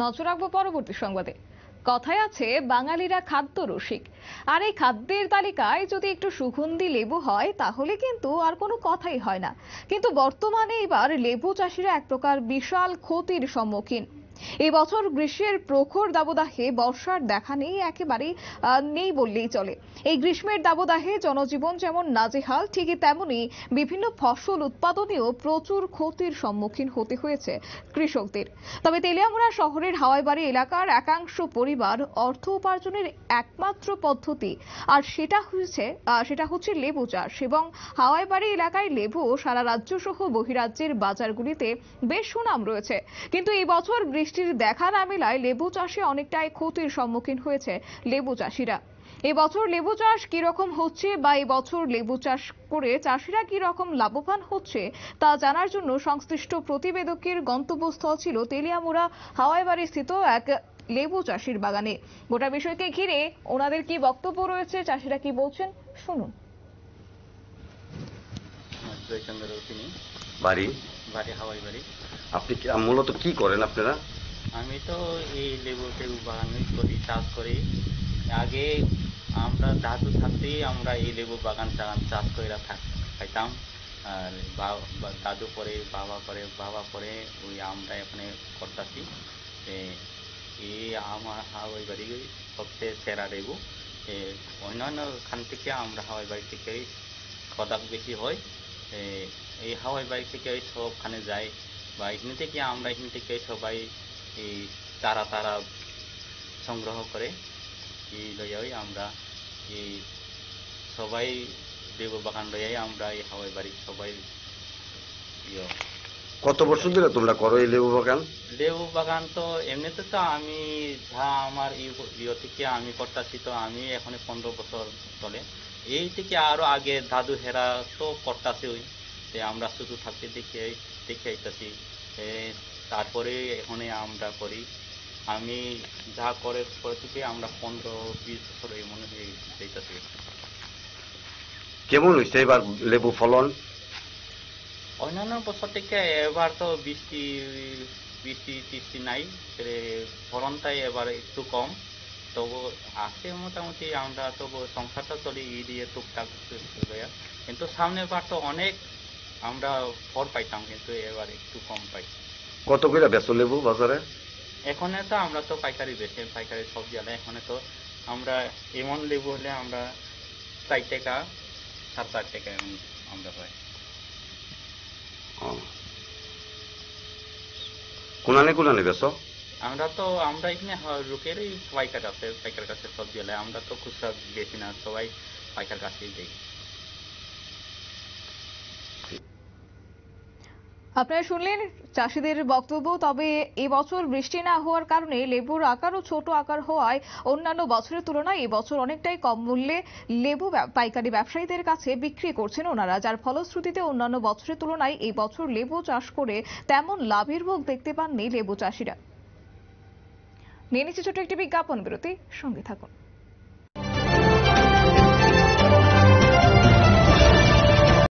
নজর রাখবো পরবর্তী সংবাদে। কথায় আছে বাঙালিরা খাদ্য রসিক, আর এই খাদ্যের তালিকায় যদি একটু সুগন্ধি লেবু হয় তাহলে কিন্তু আর কোনো কথাই হয় না। কিন্তু বর্তমানে এবার লেবু চাষিরা এক প্রকার বিশাল ক্ষতির সম্মুখীন। এবছর গ্রীষ্মের প্রখর দাবদাহে বর্ষার দেখা নেই, একেবারেই নেই বললেই চলে। এই গ্রীষ্মের দাবদাহে জনজীবন যেমন নাজেহাল, ঠিকই তেমনি বিভিন্ন ফসল উৎপাদনেও প্রচুর ক্ষতির সম্মুখীন হতে হয়েছে কৃষকদের। তবে তেলিয়ামুড়া শহরের হাওয়াইবাড়ি এলাকার একাংশ পরিবার অর্থ উপার্জনের একমাত্র পদ্ধতি আর সেটা হচ্ছে লেবু চাষ। এবং হাওয়াইবাড়ি এলাকায় লেবু সারা রাজ্য সহ বহিরাজ্যের বাজারগুলিতে বেশ সুনাম রয়েছে। কিন্তু এই বছর বৃষ্টির দেখা না মেলায় লেবু চাষে অনেকটাই ক্ষতির সম্মুখীন হয়েছে লেবু চাষিরা। এবছর লেবু চাষ কি রকম হচ্ছে বা এবছর লেবু চাষ করে চাষিরা কি রকম লাভবান হচ্ছে তা জানার জন্য সংশ্লিষ্ট প্রতিবেদকের গন্তব্যস্থল ছিল তেলিয়ামুড়া হাওয়াইবাড়ি স্থিত এক লেবু চাষির বাগানে। গোটা বিষয়কে ঘিরে ওনাদের কি বক্তব্য রয়েছে, চাষিরা কি বলছেন, শুনুন। বাড়ি বাড়ি হাওয়াইবাড়ি। আপনি মূলত কি করেন আপনারা? আমি তো এই লেবু টেবু বাগান করি, চাষ করি। আগে আমরা দাদু থাকতেই আমরা এই লেবু বাগান টাগান চাষ করে খাইতাম। আর দাদু পরে বাবা পরে ওই আমরা এখানে করতেছি। এই আমার হাওয়াইবাড়ি সবচেয়ে সেরা লেবু। অন্যান্য খান থেকে আমরা হাওয়াইবাড়ি থেকে প্রোডাক্ট বেশি হয়। এই হাওয়াইবাড়ি থেকে সবখানে যায় বা এখান থেকে আমরা এখান থেকে সবাই এই তারা সংগ্রহ করে এই লইয়াই আমরা এই সবাই লেবু বাগান লইয়াই আমরা এই হাওয়াইবাড়ি সবাই। কত বছর ধরে তোমরা করো এই লেবু বাগান? লেবু বাগান তো এমনিতে তো আমি যা আমার থেকে আমি করতেছি, তো আমি এখন 15 বছর চলে। এই থেকে আরো আগে দাদু হেরা তো করতেছি, ওই আমরা শুধু থাকতে দেখে আইতাছি। তারপরে এখানে আমরা করি। আমি যা করে থেকে আমরা 15-20 বছর এই মনে হয়ে যাইতাছি। কেমন হয়েছে এবার লেবু ফলন? অন্যান্য বছর থেকে এবার তো বৃষ্টি নাই, ফলনটাই এবার একটু কম। তবু আছে মোটামুটি, আমরা তবু সংসারটা চলি ই দিয়ে টুকটাক। কিন্তু সামনের বার তো অনেক আমরা ফল পাইতাম, কিন্তু এবার একটু কম পাই। কত করে বেচো লেবু বাজারে? এখানে তো আমরা তো পাইকারি বেচে, পাইকারি সবজি আলে। এখানে তো আমরা এমন লেবু হলে আমরা 4 টাকা 7-8 টাকা এমন আমরা পাই। কোনানে বেচো? আমরা এখানে লোকেরই পাইকার আছে, পাইকার কাছে সবজি আলে। আমরা তো খুচরা বেশি না, সবাই পাইকার কাছেই দেই। আপনারা শুনলেন চাষিদের বক্তব্য। তবে এবছর বৃষ্টি না হওয়ার কারণে লেবুর আকারও ছোট আকার হওয়ায় অন্যান্য বছরের তুলনায় এবছর অনেকটাই কম মূল্যে লেবু পাইকারি ব্যবসায়ীদের কাছে বিক্রি করছেন ওনারা, যার ফলশ্রুতিতে অন্যান্য বছরের তুলনায় এই বছর লেবু চাষ করে তেমন লাভের মুখ দেখতে পাননি লেবু চাষিরা। নিয়ে নিচ্ছে ছোট একটি বিজ্ঞাপন বিরতি, সঙ্গে থাকুন।